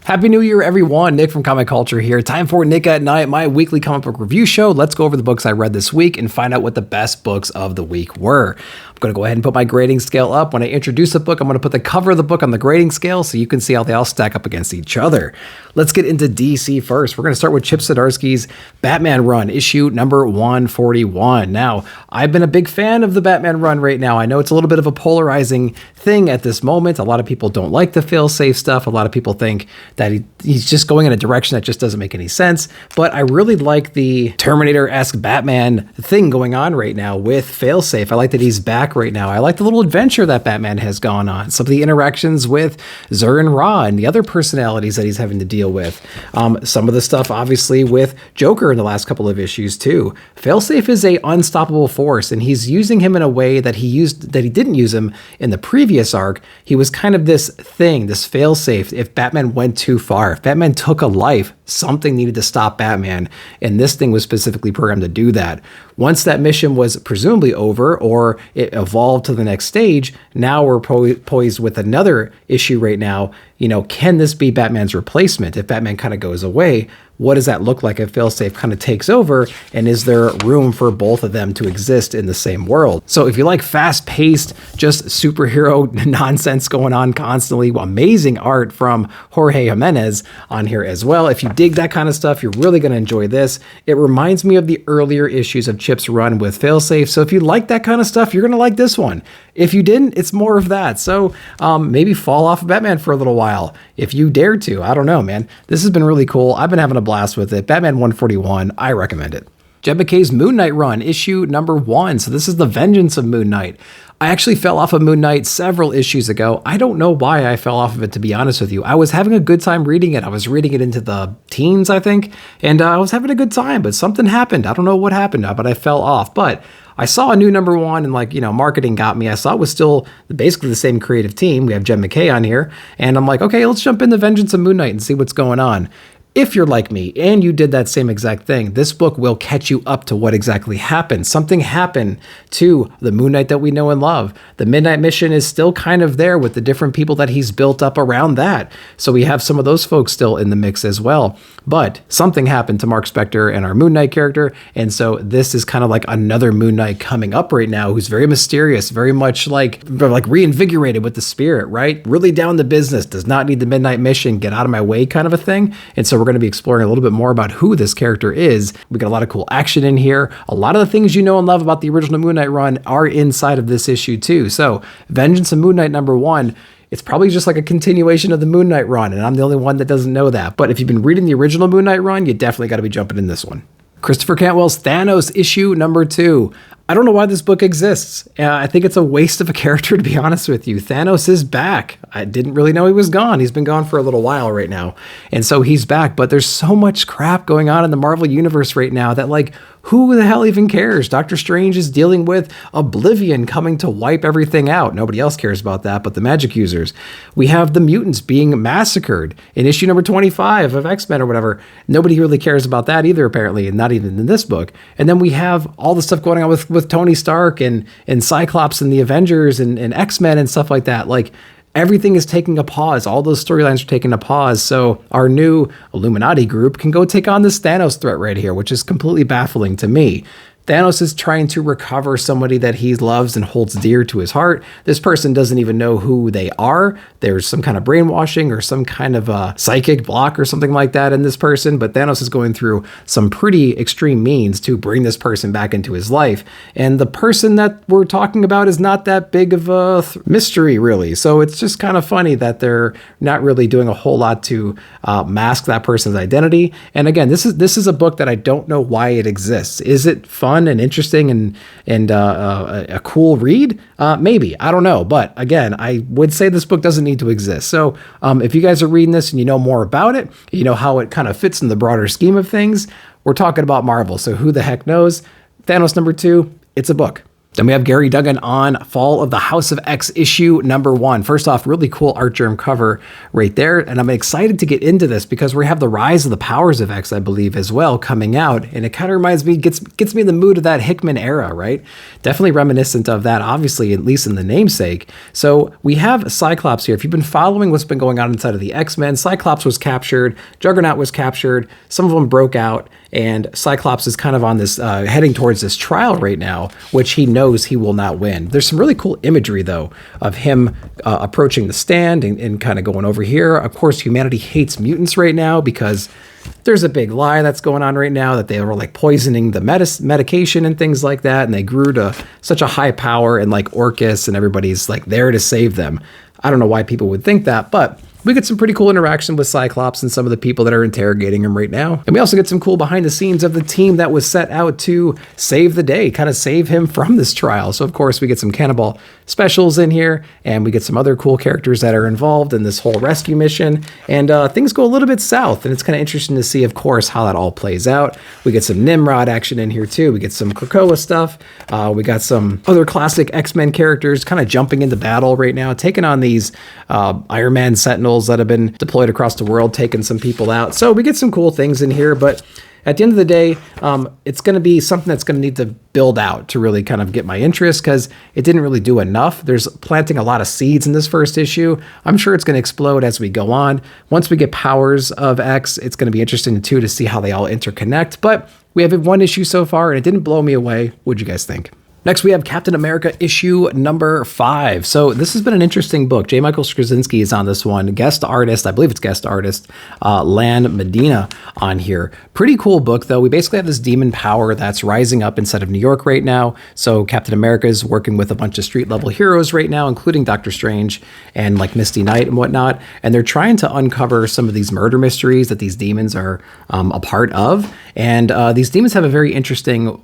Happy New Year, everyone. Nick from Comic Culture here. Time for Nick at Night, my weekly comic book review show. Let's go over the books I read this week and find out what the best books of the week were. I'm going to go ahead and put my grading scale up. When I introduce a book, I'm going to put the cover of the book on the grading scale so you can see how they all stack up against each other. Let's get into DC first. We're going to start with Chip Zdarsky's Batman run, issue number 141. Now, I've been a big fan of the Batman run right now. I know it's a little bit of a polarizing thing at this moment. A lot of people don't like the fail-safe stuff. A lot of people think that he's just going in a direction that just doesn't make any sense. But I really like the Terminator-esque Batman thing going on right now with failsafe. I like that he's back right now. I like the little adventure that Batman has gone on. Some of the interactions with Zur and Ra and the other personalities that he's having to deal with. Some of the stuff, obviously, with Joker in the last couple of issues, too. Failsafe is a unstoppable force, and he's using him in a way that he didn't use him in the previous arc. He was kind of this thing, this failsafe. If Batman went too far, if Batman took a life, something needed to stop Batman, and this thing was specifically programmed to do that. Once that mission was presumably over, or it evolved to the next stage, now we're poised with another issue right now. Can this be Batman's replacement? If Batman kind of goes away, what does that look like if failsafe kind of takes over? And is there room for both of them to exist in the same world? So if you like fast-paced, just superhero nonsense going on constantly, amazing art from Jorge Jimenez on here as well. If you dig that kind of stuff, you're really going to enjoy this. It reminds me of the earlier issues of Chip's run with failsafe. So if you like that kind of stuff, you're going to like this one. If you didn't, it's more of that. So maybe fall off of Batman for a little while if you dare to. I don't know, man. This has been really cool. I've been having a blast with it. Batman 141, I recommend it. Jed MacKay's Moon Knight run, issue number 1. So this is the vengeance of Moon Knight. I actually fell off of Moon Knight several issues ago. I don't know why I fell off of it, to be honest with you. I was having a good time reading it. I was reading it into the teens, I think, and I was having a good time, but something happened. I don't know what happened, but I fell off. But I saw a new number 1 and marketing got me. I saw it was still basically the same creative team. We have Jed MacKay on here, and I'm like, okay, let's jump in the Vengeance of Moon Knight and see what's going on. If you're like me and you did that same exact thing, this book will catch you up to what exactly happened. Something happened to the Moon Knight that we know and love. The Midnight Mission is still kind of there with the different people that he's built up around that. So we have some of those folks still in the mix as well. But something happened to Mark Spector and our Moon Knight character. And so this is kind of like another Moon Knight coming up right now who's very mysterious, very much like reinvigorated with the spirit, right? Really down to business, does not need the Midnight Mission, get out of my way kind of a thing. And so we're going to be exploring a little bit more about who this character is. We got a lot of cool action in here. A lot of the things you know and love about the original Moon Knight run are inside of this issue too. So Vengeance of Moon Knight number 1, it's probably just like a continuation of the Moon Knight run, and I'm the only one that doesn't know that. But if you've been reading the original Moon Knight run, you definitely got to be jumping in this one. Christopher Cantwell's Thanos issue number 2. I don't know why this book exists. I think it's a waste of a character, to be honest with you. Thanos is back. I didn't really know he was gone. He's been gone for a little while right now. And so he's back, but there's so much crap going on in the Marvel Universe right now that who the hell even cares? Doctor Strange is dealing with Oblivion coming to wipe everything out. Nobody else cares about that but the magic users. We have the mutants being massacred in issue number 25 of X-Men or whatever. Nobody really cares about that either, apparently, and not even in this book. And then we have all the stuff going on with Tony Stark and Cyclops and the Avengers and X-Men and stuff like that. Everything is taking a pause. All those storylines are taking a pause. So our new Illuminati group can go take on this Thanos threat right here, which is completely baffling to me. Thanos is trying to recover somebody that he loves and holds dear to his heart. This person doesn't even know who they are. There's some kind of brainwashing or some kind of a psychic block or something like that in this person, but Thanos is going through some pretty extreme means to bring this person back into his life. And the person that we're talking about is not that big of a mystery, really. So it's just kind of funny that they're not really doing a whole lot to mask that person's identity. And again, this is a book that I don't know why it exists. Is it fun and interesting and a cool read? Maybe, I don't know. But again, I would say this book doesn't need to exist. So if you guys are reading this and you know more about it, you know how it kind of fits in the broader scheme of things, we're talking about Marvel. So who the heck knows? Thanos number 2, it's a book. Then we have Gary Duggan on Fall of the House of X issue number 1. First off, really cool art germ cover right there. And I'm excited to get into this because we have the Rise of the Powers of X, I believe, as well coming out. And it kind of reminds me, gets me in the mood of that Hickman era, right? Definitely reminiscent of that, obviously, at least in the namesake. So we have Cyclops here. If you've been following what's been going on inside of the X-Men, Cyclops was captured, Juggernaut was captured, some of them broke out, and Cyclops is kind of on this, heading towards this trial right now, which he knows he will not win. There's some really cool imagery, though, of him approaching the stand and kind of going over here. Of course, humanity hates mutants right now because there's a big lie that's going on right now that they were like poisoning the medication and things like that, and they grew to such a high power, and like Orcus and everybody's like there to save them. I don't know why people would think that, but we get some pretty cool interaction with Cyclops and some of the people that are interrogating him right now. And we also get some cool behind the scenes of the team that was set out to save the day, kind of save him from this trial. So of course we get some Cannibal specials in here, and we get some other cool characters that are involved in this whole rescue mission. And things go a little bit south, and it's kind of interesting to see, of course, how that all plays out. We get some Nimrod action in here too. We get some Krakoa stuff. We got some other classic X-Men characters kind of jumping into battle right now, taking on these Iron Man Sentinels that have been deployed across the world, taking some people out. So we get some cool things in here, but at the end of the day, it's going to be something that's going to need to build out to really kind of get my interest, because it didn't really do enough. There's planting a lot of seeds in this first issue. I'm sure it's going to explode as we go on. Once we get Powers of X, it's going to be interesting too to see how they all interconnect. But we have one issue so far, and it didn't blow me away. What'd you guys think? Next, we have Captain America issue number 5. So this has been an interesting book. J. Michael Straczynski is on this one. Guest artist, I believe it's guest artist, Lan Medina on here. Pretty cool book, though. We basically have this demon power that's rising up inside of New York right now. So Captain America is working with a bunch of street-level heroes right now, including Doctor Strange and like Misty Knight and whatnot. And they're trying to uncover some of these murder mysteries that these demons are a part of. And these demons have a very interesting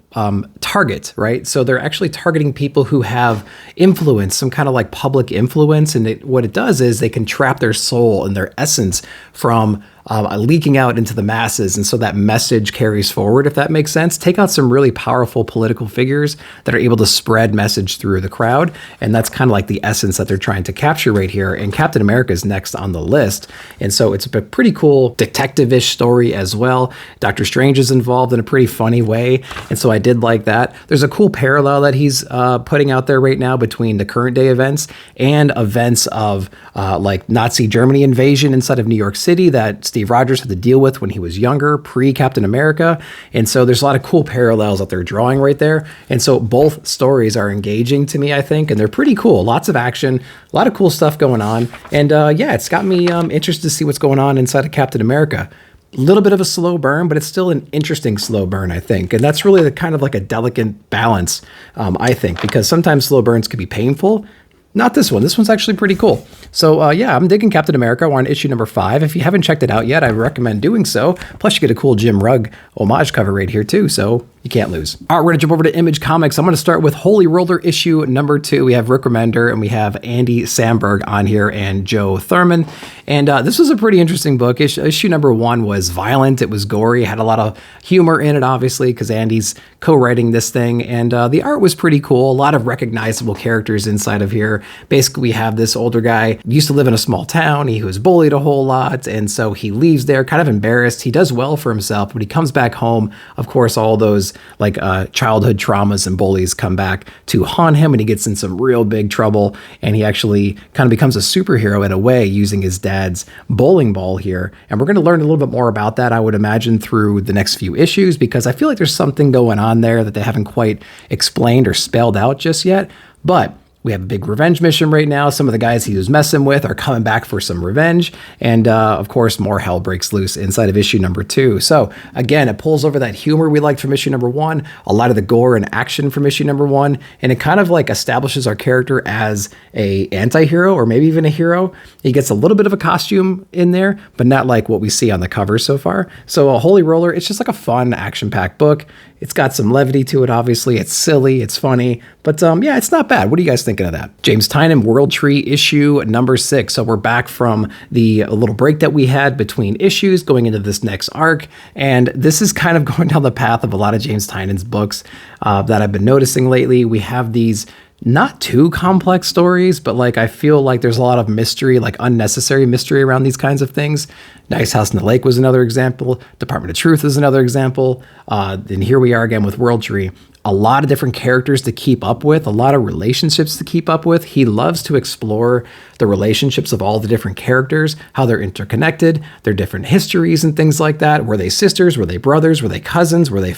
target, right? So they're actually targeting people who have influence, some kind of like public influence. And what it does is they can trap their soul and their essence from leaking out into the masses. And so that message carries forward, if that makes sense. Take out some really powerful political figures that are able to spread message through the crowd. And that's kind of like the essence that they're trying to capture right here. And Captain America is next on the list. And so it's a pretty cool detective-ish story as well. Doctor Strange is involved in a pretty funny way. And so I did like that. There's a cool parallel that he's putting out there right now between the current day events and events of like Nazi Germany invasion inside of New York City that Steve Rogers had to deal with when he was younger, pre-Captain America. And so there's a lot of cool parallels that they're drawing right there. And so both stories are engaging to me, I think, and they're pretty cool. Lots of action, a lot of cool stuff going on. And yeah, it's got me interested to see what's going on inside of Captain America. A little bit of a slow burn, but it's still an interesting slow burn, I think. And that's really the kind of like a delicate balance, I think, because sometimes slow burns can be painful. Not this one. This one's actually pretty cool. So yeah, I'm digging Captain America. We're on issue number 5. If you haven't checked it out yet, I recommend doing so. Plus you get a cool Jim Rugg homage cover right here too, so you can't lose. All right, we're gonna jump over to Image Comics. I'm gonna start with Holy Roller issue number 2. We have Rick Remender and we have Andy Samberg on here and Joe Thurman. And this was a pretty interesting book. Issue number 1 was violent. It was gory, had a lot of humor in it, obviously, because Andy's co-writing this thing. And the art was pretty cool. A lot of recognizable characters inside of here. Basically, we have this older guy, used to live in a small town. He was bullied a whole lot. And so he leaves there kind of embarrassed. He does well for himself, but he comes back home. Of course, all those like childhood traumas and bullies come back to haunt him, and he gets in some real big trouble. And he actually kind of becomes a superhero in a way using his dad's bowling ball here. And we're going to learn a little bit more about that, I would imagine, through the next few issues, because I feel like there's something going on there that they haven't quite explained or spelled out just yet. But we have a big revenge mission right now. Some of the guys he was messing with are coming back for some revenge. And of course, more hell breaks loose inside of issue number 2. So again, it pulls over that humor we liked from issue number 1, a lot of the gore and action from issue number 1. And it kind of like establishes our character as a anti-hero or maybe even a hero. He gets a little bit of a costume in there, but not like what we see on the cover so far. So Holy Roller, it's just like a fun action-packed book. It's got some levity to it, obviously. It's silly, it's funny, but yeah, it's not bad. What are you guys thinking of that? James Tynion, World Tree, issue number 6. So we're back from the little break that we had between issues going into this next arc, and this is kind of going down the path of a lot of James Tynion's books that I've been noticing lately. We have these not too complex stories, but like I feel like there's a lot of mystery, like unnecessary mystery around these kinds of things. Nice House in the Lake was another example. Department of Truth is another example. Then here we are again with World Tree. A lot of different characters to keep up with, a lot of relationships to keep up with. He loves to explore the relationships of all the different characters, how they're interconnected, their different histories and things like that. Were they sisters? Were they brothers? Were they cousins? Were they,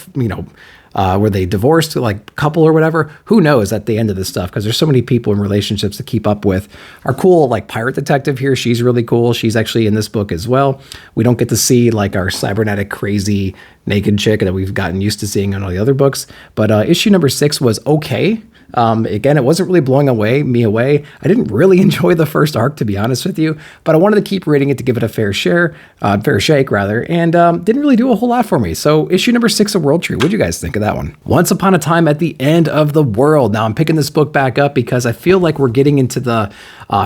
were they divorced, like couple or whatever? Who knows at the end of this stuff, because there's so many people in relationships to keep up with. Our cool like pirate detective here, she's really cool. She's actually in this book as well. We don't get to see like our cybernetic crazy naked chick that we've gotten used to seeing in all the other books. But issue number 6 was okay. Again, it wasn't really blowing me away. I didn't really enjoy the first arc, to be honest with you, but I wanted to keep reading it to give it a fair shake rather, and didn't really do a whole lot for me. So issue number 6 of World Tree, what'd you guys think of that one? Once Upon a Time at the End of the World. Now I'm picking this book back up because I feel like we're getting into the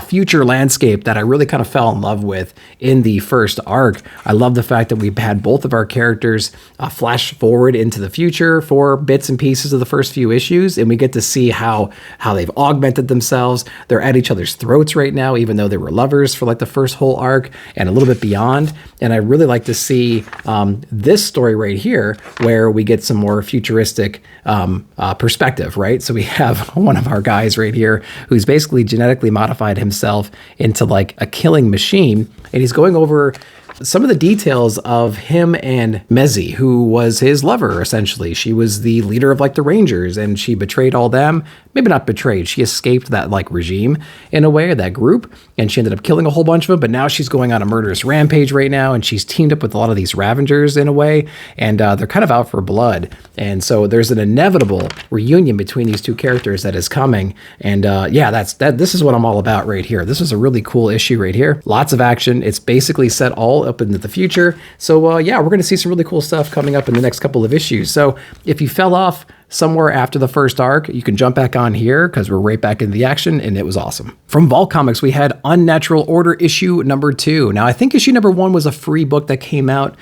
future landscape that I really kind of fell in love with in the first arc. I love the fact that we've had both of our characters flash forward into the future for bits and pieces of the first few issues, and we get to see how they've augmented themselves. They're at each other's throats right now, even though they were lovers for like the first whole arc and a little bit beyond. And I really like to see this story right here where we get some more futuristic perspective, right? So we have one of our guys right here who's basically genetically modified himself into like a killing machine, and he's going over some of the details of him and Mezzy, who was his lover, essentially. She was the leader of like the Rangers, and she betrayed all them. Maybe not betrayed. She escaped that like regime in a way, that group, and she ended up killing a whole bunch of them. But now she's going on a murderous rampage right now, and she's teamed up with a lot of these Ravengers in a way, and they're kind of out for blood. And so there's an inevitable reunion between these two characters that is coming. And yeah, this is what I'm all about right here. This is a really cool issue right here. Lots of action. It's basically set all up into the future. So yeah, we're going to see some really cool stuff coming up in the next couple of issues. So if you fell off somewhere after the first arc, you can jump back on here because we're right back into the action, and it was awesome. From Vault Comics, we had Unnatural Order issue number 2. Now, I think issue number 1 was a free book that came out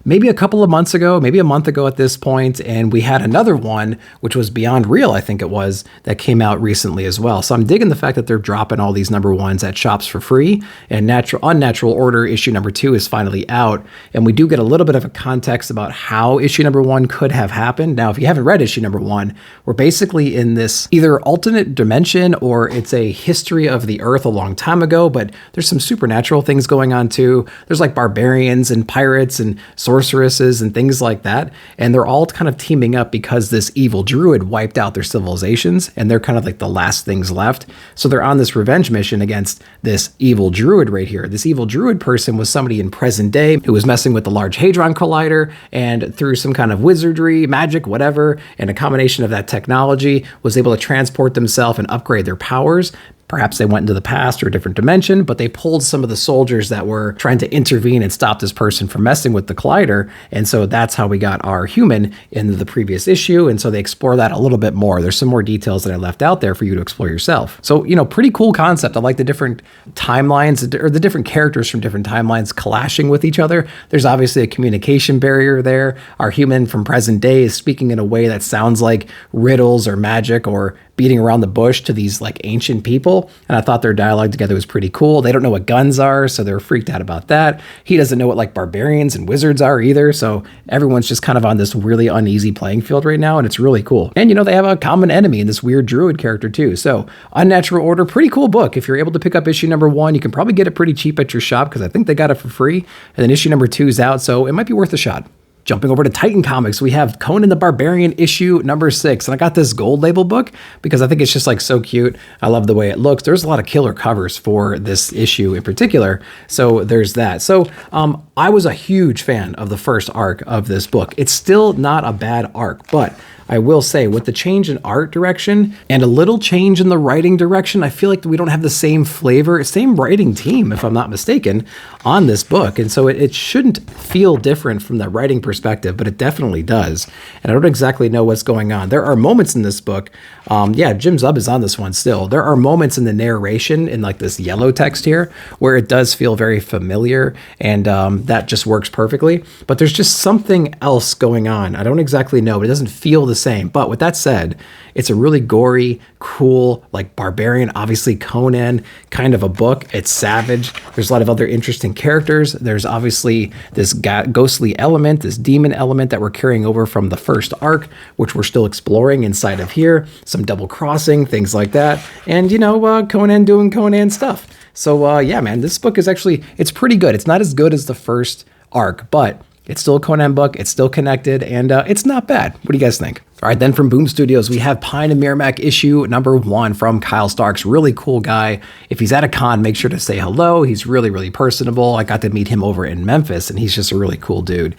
maybe a couple of months ago, maybe a month ago at this point, and we had another one, which was Beyond Real, I think it was, that came out recently as well. So I'm digging the fact that they're dropping all these number 1s at shops for free, and Unnatural Order issue number 2 is finally out, and we do get a little bit of a context about how issue number 1 could have happened. Now, if you haven't read issue number 1, we're basically in this either alternate dimension or it's a history of the Earth a long time ago, but there's some supernatural things going on too. There's like barbarians and pirates and sorceresses and things like that, and they're all kind of teaming up because this evil druid wiped out their civilizations, and they're kind of like the last things left. So they're on this revenge mission against this evil druid right here. This evil druid person was somebody in present day who was messing with the Large Hadron Collider, and through some kind of wizardry, magic, whatever, and a combination of that technology was able to transport themselves and upgrade their powers. Perhaps they went into the past or a different dimension, but they pulled some of the soldiers that were trying to intervene and stop this person from messing with the collider. And so that's how we got our human in the previous issue. And so they explore that a little bit more. There's some more details that I left out there for you to explore yourself. So, pretty cool concept. I like the different timelines, or the different characters from different timelines clashing with each other. There's obviously a communication barrier there. Our human from present day is speaking in a way that sounds like riddles or magic or beating around the bush to these like ancient people. And I thought their dialogue together was pretty cool. They don't know what guns are, so they're freaked out about that. He doesn't know what like barbarians and wizards are either. So everyone's just kind of on this really uneasy playing field right now. And it's really cool. And they have a common enemy in this weird druid character too. So Unnatural Order, pretty cool book. If you're able to pick up issue number 1, you can probably get it pretty cheap at your shop because I think they got it for free. And then issue number 2 is out. So it might be worth a shot. Jumping over to Titan Comics, we have Conan the Barbarian issue number 6. And I got this gold label book because I think it's just like so cute. I love the way it looks. There's a lot of killer covers for this issue in particular. So there's that. So I was a huge fan of the first arc of this book. It's still not a bad arc, but I will say with the change in art direction and a little change in the writing direction, I feel like we don't have the same flavor, same writing team, if I'm not mistaken, on this book. And so it shouldn't feel different from the writing perspective perspective, but it definitely does. And I don't exactly know what's going on. There are moments in this book, yeah, Jim Zub is on this one still. There are moments in the narration in like this yellow text here where it does feel very familiar, and that just works perfectly. But there's just something else going on. I don't exactly know, but it doesn't feel the same. But with that said, it's a really gory, cool, like Barbarian, obviously Conan kind of a book. It's savage. There's a lot of other interesting characters. There's obviously this ghostly element, this demon element that we're carrying over from the first arc, which we're still exploring inside of here. Some double crossing, things like that. And, you know, Conan doing Conan stuff. So, yeah, man, this book is actually, it's pretty good. It's not as good as the first arc, but it's still a Conan book. It's still connected, and it's not bad. What do you guys think? All right, then from Boom Studios, we have Pine and Merrimack issue #1 from Kyle Starks. Really cool guy. If he's at a con, make sure to say hello. He's really, really personable. I got to meet him over in Memphis, and he's just a really cool dude.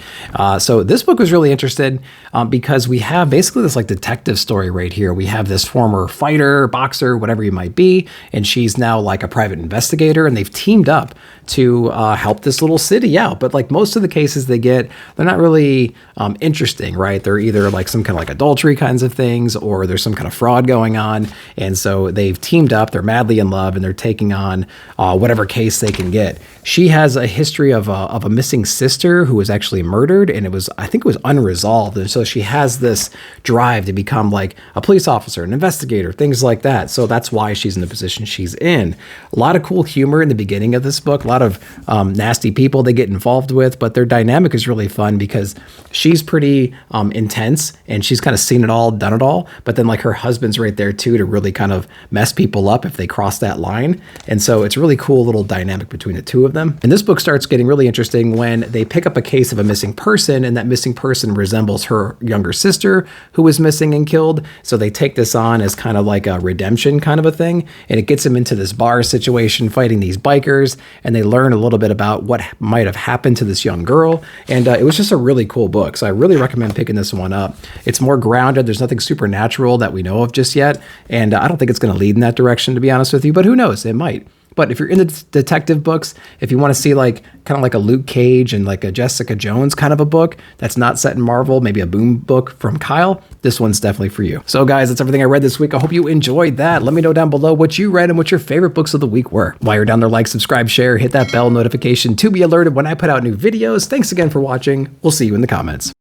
So this book was really interested because we have basically this like detective story right here. We have this former fighter, boxer, whatever you might be, and she's now like a private investigator, and they've teamed up to help this little city out. But like most of the cases they get, they're not really interesting, right? They're either like some kind of like adultery kinds of things, or there's some kind of fraud going on. And so they've teamed up, they're madly in love, and they're taking on whatever case they can get. She has a history of a missing sister who was actually murdered, and I think it was unresolved. And so she has this drive to become like a police officer, an investigator, things like that. So that's why she's in the position she's in. A lot of cool humor in the beginning of this book, a lot of nasty people they get involved with, but their dynamic is really fun because she's pretty intense, and she's kind of seen it all, done it all, but then like her husband's right there too to really kind of mess people up if they cross that line. And so it's a really cool little dynamic between the two of them. And this book starts getting really interesting when they pick up a case of a missing person, and that missing person resembles her younger sister who was missing and killed. So they take this on as kind of like a redemption kind of a thing, and it gets them into this bar situation fighting these bikers, and they learn a little bit about what might have happened to this young girl. And it was just a really cool book. So I really recommend picking this one up. It's more grounded. There's nothing supernatural that we know of just yet. And I don't think it's going to lead in that direction, to be honest with you, but who knows? It might. But if you're into detective books, if you want to see like kind of like a Luke Cage and like a Jessica Jones kind of a book that's not set in Marvel, maybe a Boom book from Kyle, this one's definitely for you. So guys, that's everything I read this week. I hope you enjoyed that. Let me know down below what you read and what your favorite books of the week were. While you're down there, like, subscribe, share, hit that bell notification to be alerted when I put out new videos. Thanks again for watching. We'll see you in the comments.